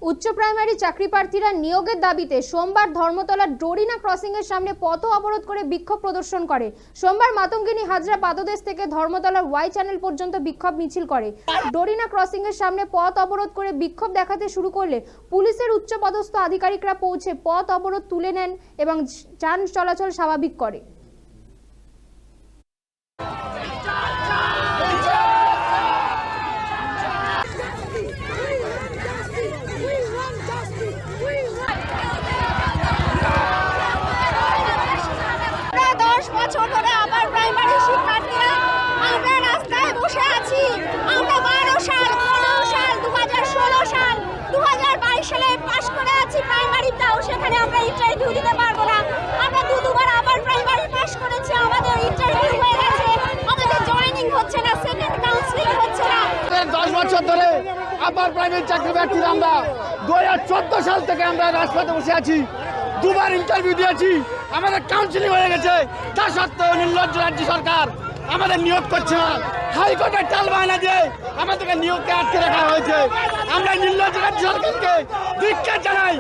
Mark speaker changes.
Speaker 1: উচ্চ প্রাইমারি চাকরি প্রার্থীরা নিয়োগের দাবিতে সোমবার ধর্মতলার ডোরিনা ক্রসিং এর সামনে পথ অবরোধ করে বিক্ষোভ প্রদর্শন করে। সোমবার মাতঙ্গিনী হাজরা পাদদেশ থেকে ধর্মতলার ওয়াই চ্যানেল পর্যন্ত বিক্ষোভ মিছিল করে। ডোরিনা ক্রসিং এর সামনে পথ অবরোধ করে বিক্ষোভ দেখাতে শুরু করলে পুলিশের উচ্চপদস্থ আধিকারিকরা পৌঁছে পথ অবরোধ তুলে নেন এবং যান চলাচল স্বাভাবিক করে।
Speaker 2: সেখানে আমরা ইন্টারভিউ দিতে পারবো না। আমরা দুবার আবার প্রাইমারি পাস করেছি, আমাদের ইন্টারভিউ হয়ে গেছে, আমাদের জয়েনিং হচ্ছে না, সেকেন্ড কাউন্সেলিং হচ্ছে না।
Speaker 3: 10 বছর ধরে আবার প্রাইভেট চাকরি প্রার্থীরা আমরা 2014 সাল থেকে আমরা রাজপথে বসে আছি, দুবার ইন্টারভিউ দিয়েছি, আমাদের কাউন্সেলিং হয়ে গেছে। তা সত্ত্বেও নির্লজ্জ রাজ্য সরকার আমাদের নিয়োগ করছে না। হাইকোর্টের টাল বাহানা দিয়ে আমাদেরকে নিয়োগকে আটকে রাখা হয়েছে। আমরা নির্লজ্জ রাজ্য সরকারকে ধিক্কার জানাই।